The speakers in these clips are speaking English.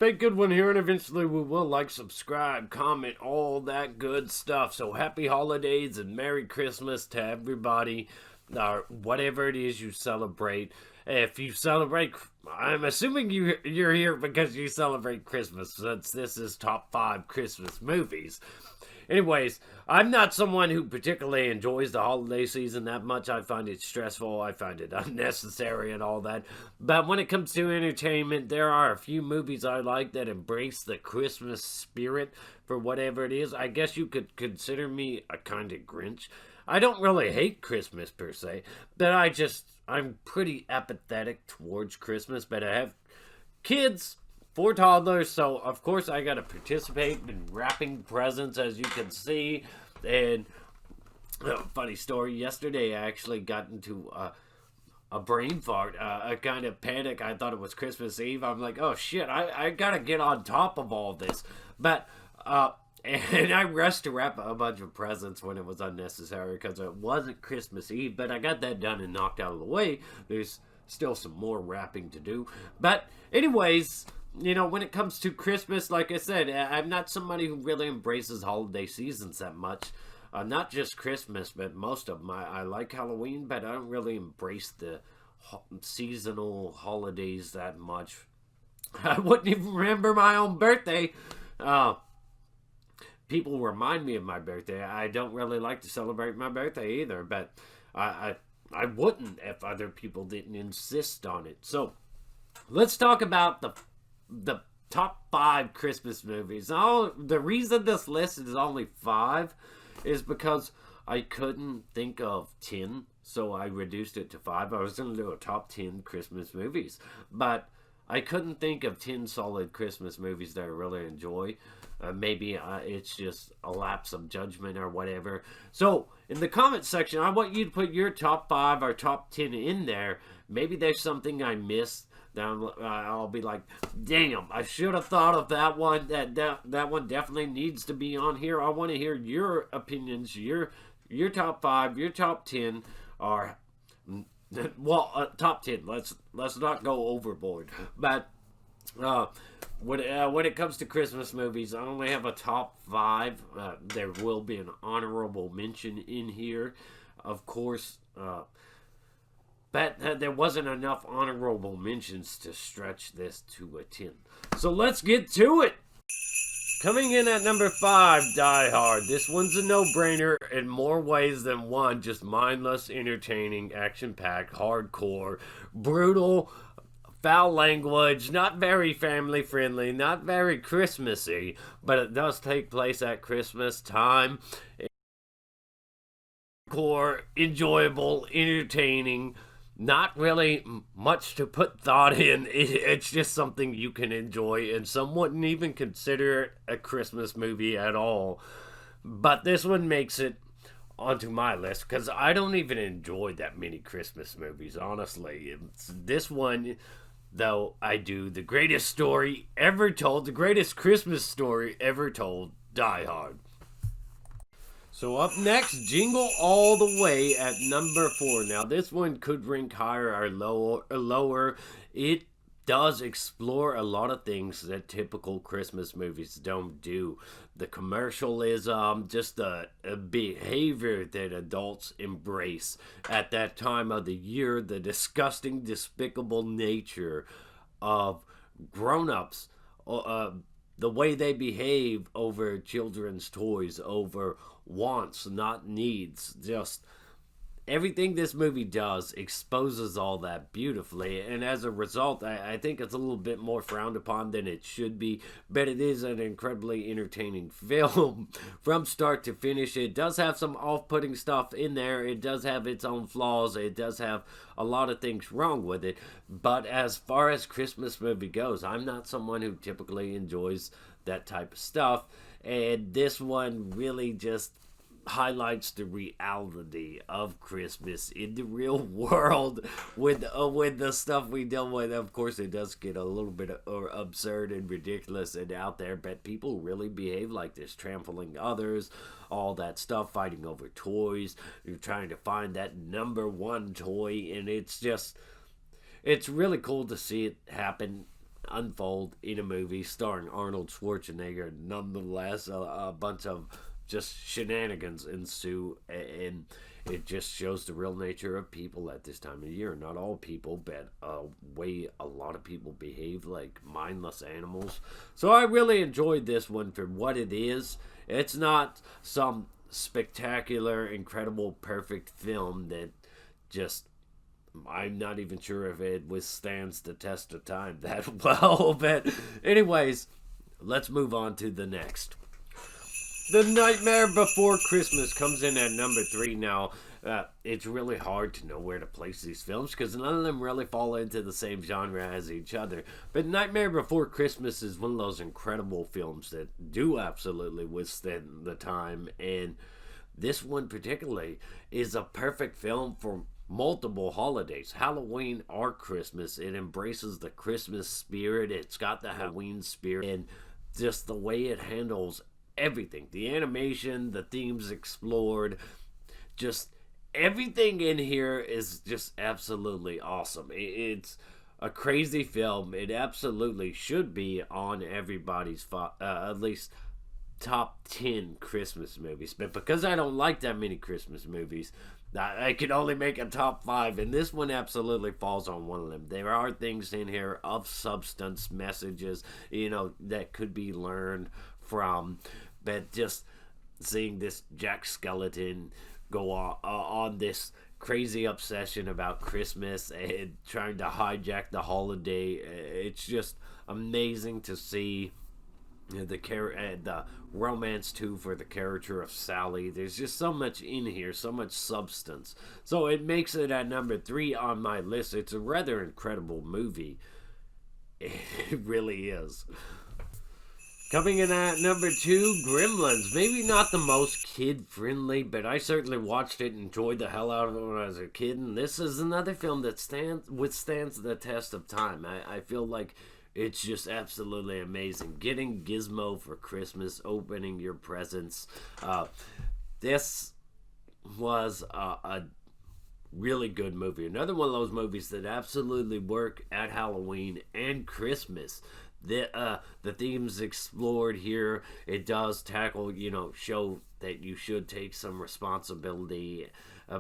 Big Good One here, and eventually we will like, subscribe, comment, all that good stuff. So happy holidays and Merry Christmas to everybody, or whatever it is you celebrate. If you celebrate, I'm assuming you're here because you celebrate Christmas, since this is top 5 Christmas movies. Anyways, I'm not someone who particularly enjoys the holiday season that much. I find it stressful, I find it unnecessary and all that. But when it comes to entertainment, there are a few movies I like that embrace the Christmas spirit for whatever it is. I guess you could consider me a kind of Grinch. I don't really hate Christmas per se, but I'm pretty apathetic towards Christmas, but I have kids, 4 toddlers, so of course I gotta participate in wrapping presents, as you can see. And funny story, yesterday I actually got into a brain fart, a kind of panic. I thought it was Christmas Eve. I'm like, oh shit, I gotta get on top of all this. But and I rushed to wrap a bunch of presents when it was unnecessary because it wasn't Christmas Eve, but I got that done and knocked out of the way. There's still some more wrapping to do. But anyways, when it comes to Christmas, like I said, I'm not somebody who really embraces holiday seasons that much. Not just Christmas, but most of them. I like Halloween, but I don't really embrace the seasonal holidays that much. I wouldn't even remember my own birthday. People remind me of my birthday. I don't really like to celebrate my birthday either, but I wouldn't if other people didn't insist on it. So let's talk about the top 5 Christmas movies. The reason this list is only 5 is because I couldn't think of 10, so I reduced it to 5. I was going to do a top 10 Christmas movies, but I couldn't think of 10 solid Christmas movies that I really enjoy. Maybe it's just a lapse of judgment or whatever. So, in the comment section, I want you to put your top 5 or top 10 in there. Maybe there's something I missed. I'll be like, damn, I should have thought of that one. That one definitely needs to be on here. I want to hear your opinions, your top 5, your top 10, or top 10. Let's not go overboard. But when it comes to Christmas movies, I only have a top 5. There will be an honorable mention in here, of course. But there wasn't enough honorable mentions to stretch this to a 10. So let's get to it. Coming in at number 5, Die Hard. This one's a no-brainer in more ways than one. Just mindless, entertaining, action-packed, hardcore, brutal, foul language, not very family-friendly, not very Christmassy, but it does take place at Christmas time. Hardcore, enjoyable, entertaining, not really much to put thought in. It's just something you can enjoy, and some wouldn't even consider it a Christmas movie at all. But this one makes it onto my list because I don't even enjoy that many Christmas movies, honestly. This one, though, I do. The greatest story ever told, the greatest Christmas story ever told, Die Hard. So up next, Jingle All the Way at number 4. Now this one could rank higher or lower. It does explore a lot of things that typical Christmas movies don't do. The commercialism, just the behavior that adults embrace at that time of the year, the disgusting, despicable nature of grown-ups, the way they behave over children's toys, over wants, not needs. Just everything this movie does exposes all that beautifully, and as a result, I think it's a little bit more frowned upon than it should be, but it is an incredibly entertaining film from start to finish. It does have some off-putting stuff in there, it does have its own flaws, it does have a lot of things wrong with it, but as far as Christmas movie goes, I'm not someone who typically enjoys that type of stuff, and this one really just highlights the reality of Christmas in the real world with the stuff we deal with. Of course, it does get a little bit absurd and ridiculous and out there, but people really behave like this, trampling others, all that stuff, fighting over toys. You're trying to find that number 1 toy, and it's really cool to see it happen unfold in a movie starring Arnold Schwarzenegger. Nonetheless, a bunch of just shenanigans ensue, and it just shows the real nature of people at this time of year. Not all people, but way a lot of people behave like mindless animals. So I really enjoyed this one for what it is. It's not some spectacular, incredible, perfect film that just, I'm not even sure if it withstands the test of time that well. But anyways, let's move on to the next. The Nightmare Before Christmas comes in at number 3 now. It's really hard to know where to place these films because none of them really fall into the same genre as each other. But Nightmare Before Christmas is one of those incredible films that do absolutely withstand the time. And this one particularly is a perfect film for multiple holidays, Halloween or Christmas. It embraces the Christmas spirit. It's got the Halloween spirit, and just the way it handles everything, the animation, the themes explored, just everything in here is just absolutely awesome. It's a crazy film. It absolutely should be on everybody's at least top 10 Christmas movies. But because I don't like that many Christmas movies, I can only make a top 5, and this one absolutely falls on one of them. There are things in here of substance, messages, that could be learned from, but just seeing this Jack Skeleton go on this crazy obsession about Christmas and trying to hijack the holiday, it's just amazing to see the romance too for the character of Sally. There's just so much in here, so much substance. So it makes it at number 3 on my list. It's a rather incredible movie. It really is. Coming in at number 2, Gremlins. Maybe not the most kid-friendly, but I certainly watched it and enjoyed the hell out of it when I was a kid. And this is another film that withstands the test of time. I feel like it's just absolutely amazing. Getting Gizmo for Christmas, opening your presents. This was a really good movie. Another one of those movies that absolutely work at Halloween and Christmas. The themes explored here, it does tackle, show that you should take some responsibility.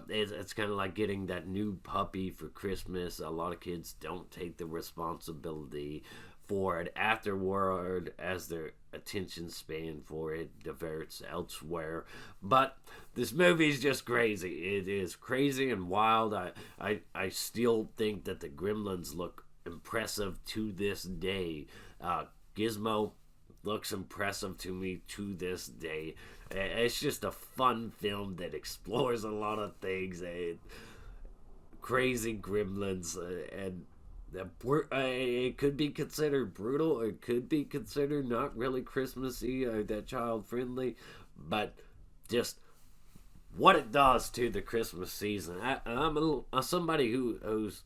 It's kind of like getting that new puppy for Christmas. A lot of kids don't take the responsibility for it afterward as their attention span for it diverts elsewhere. But this movie is just crazy. It is crazy and wild. I still think that the Gremlins look impressive to this day. Gizmo looks impressive to me to this day. It's just a fun film that explores a lot of things. Crazy Gremlins, and it could be considered brutal. It could be considered not really Christmassy or that child friendly, but just what it does to the Christmas season. I'm somebody who's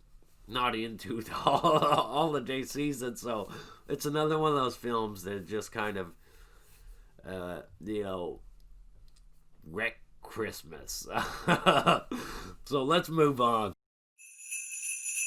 not into the holiday season, so it's another one of those films that just kind of wreck Christmas. So let's move on.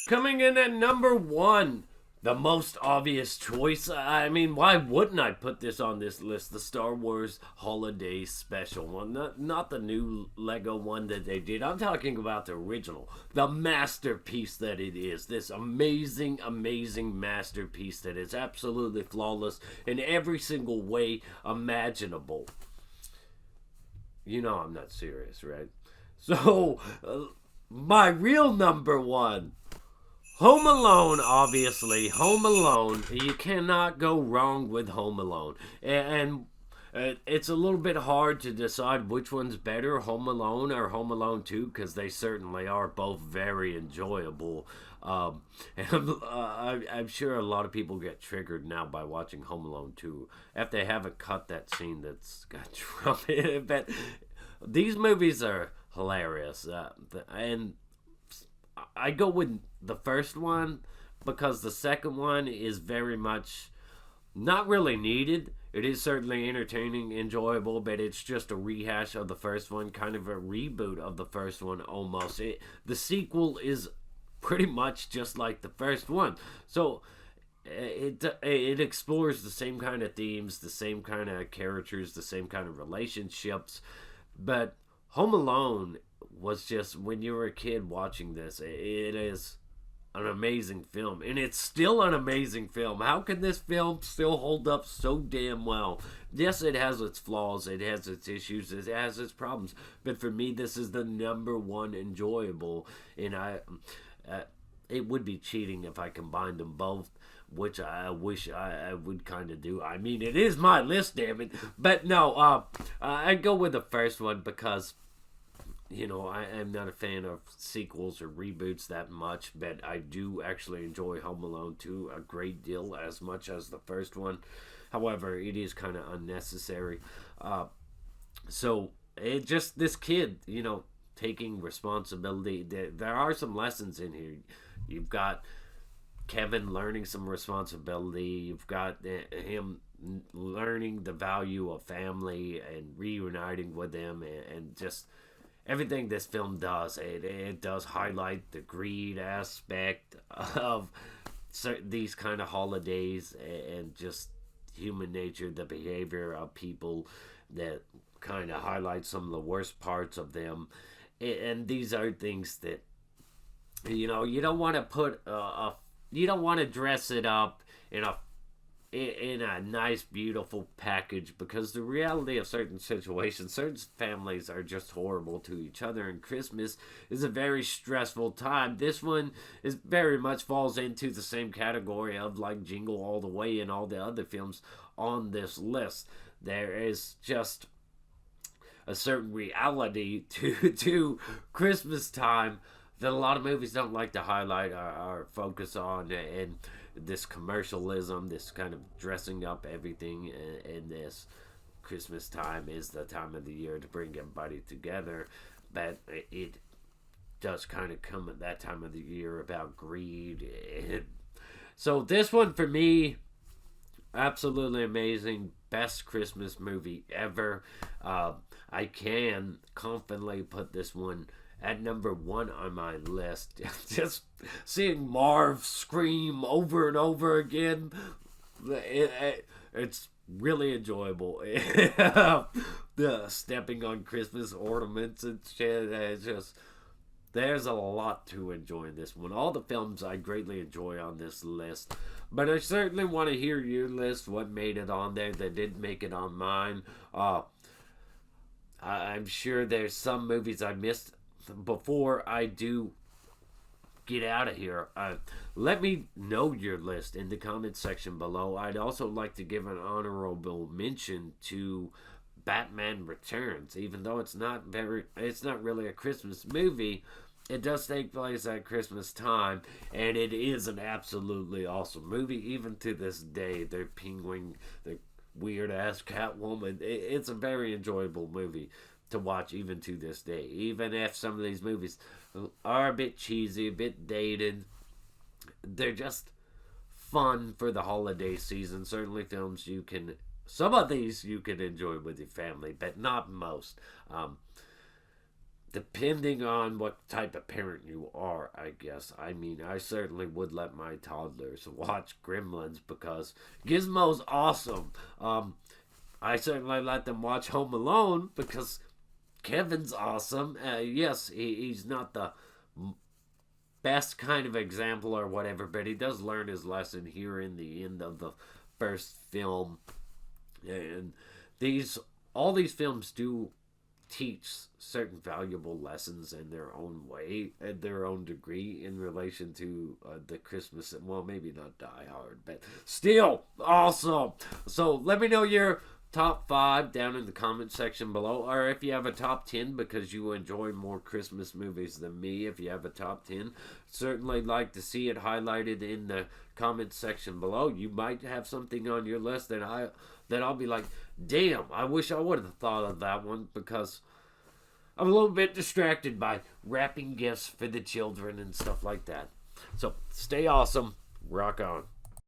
Coming in at number 1, the most obvious choice. I mean, why wouldn't I put this on this list? The Star Wars Holiday Special one. Not the new Lego one that they did. I'm talking about the original. The masterpiece that it is. This amazing, amazing masterpiece that is absolutely flawless in every single way imaginable. I'm not serious, right? So, my real number 1. Home Alone, obviously. Home Alone. You cannot go wrong with Home Alone. And it's a little bit hard to decide which one's better, Home Alone or Home Alone 2, because they certainly are both very enjoyable. And I'm sure a lot of people get triggered now by watching Home Alone 2 if they haven't cut that scene that's got Trump in it. But these movies are hilarious. And I go with the first one because the second one is very much not really needed. It is certainly entertaining, enjoyable, but it's just a rehash of the first one, kind of a reboot of the first one almost. The sequel is pretty much just like the first one. So it explores the same kind of themes, the same kind of characters, the same kind of relationships, but Home Alone was just, when you were a kid watching this, it is an amazing film, and it's still an amazing film. How can this film still hold up so damn well? Yes, it has its flaws, it has its issues, it has its problems, but for me, this is the number one enjoyable, and it would be cheating if I combined them both, which I wish I would kind of do. I mean, it is my list, damn it. But no, I go with the first one because, you know, I am not a fan of sequels or reboots that much, but I do actually enjoy Home Alone 2 a great deal, as much as the first one. However, it is kind of unnecessary. So, it just, this kid, you know, taking responsibility. There are some lessons in here. You've got Kevin learning some responsibility. You've got him learning the value of family and reuniting with them, and just everything this film does. It does highlight the greed aspect of these kind of holidays, and just human nature, the behavior of people, that kind of highlight some of the worst parts of them. And these are things that, you know, you don't want to put you don't want to dress it up in a nice, beautiful package, because the reality of certain situations, certain families are just horrible to each other, and Christmas is a very stressful time. This one is very much falls into the same category of like Jingle All the Way and all the other films on this list. There is just a certain reality to Christmas time that a lot of movies don't like to highlight or focus on, and this commercialism, this kind of dressing up everything in this Christmas time is the time of the year to bring everybody together, but it does kind of come at that time of the year about greed. And so this one for me, absolutely amazing, best Christmas movie ever. I can confidently put this one at number one on my list. Just seeing Marv scream over and over again, it's really enjoyable. The stepping on Christmas ornaments and shit, it's just, there's a lot to enjoy in this one. All the films I greatly enjoy on this list, but I certainly want to hear your list, what made it on there that didn't make it on mine. I'm sure there's some movies I missed. Before I do get out of here, let me know your list in the comments section below. I'd also like to give an honorable mention to Batman Returns. Even though it's not really a Christmas movie, it does take place at Christmas time, and it is an absolutely awesome movie. Even to this day, the Penguin, the weird ass Catwoman, it's a very enjoyable movie to watch even to this day. Even if some of these movies are a bit cheesy, a bit dated, they're just fun for the holiday season. Certainly films some of these you can enjoy with your family, but not most. Depending on what type of parent you are, I guess. I mean, I certainly would let my toddlers watch Gremlins because Gizmo's awesome. I certainly let them watch Home Alone because Kevin's awesome. Yes, he's not the best kind of example or whatever, but he does learn his lesson here in the end of the first film. And all these films do teach certain valuable lessons in their own way, in their own degree, in relation to the Christmas. Well, maybe not Die Hard, but still awesome. So let me know your top 5 down in the comment section below, or if you have a top 10 because you enjoy more Christmas movies than me. If you have a top 10, certainly like to see it highlighted in the comment section below. You might have something on your list that I'll be like, damn, I wish I would have thought of that one, because I'm a little bit distracted by wrapping gifts for the children and stuff like that. So stay awesome, rock on.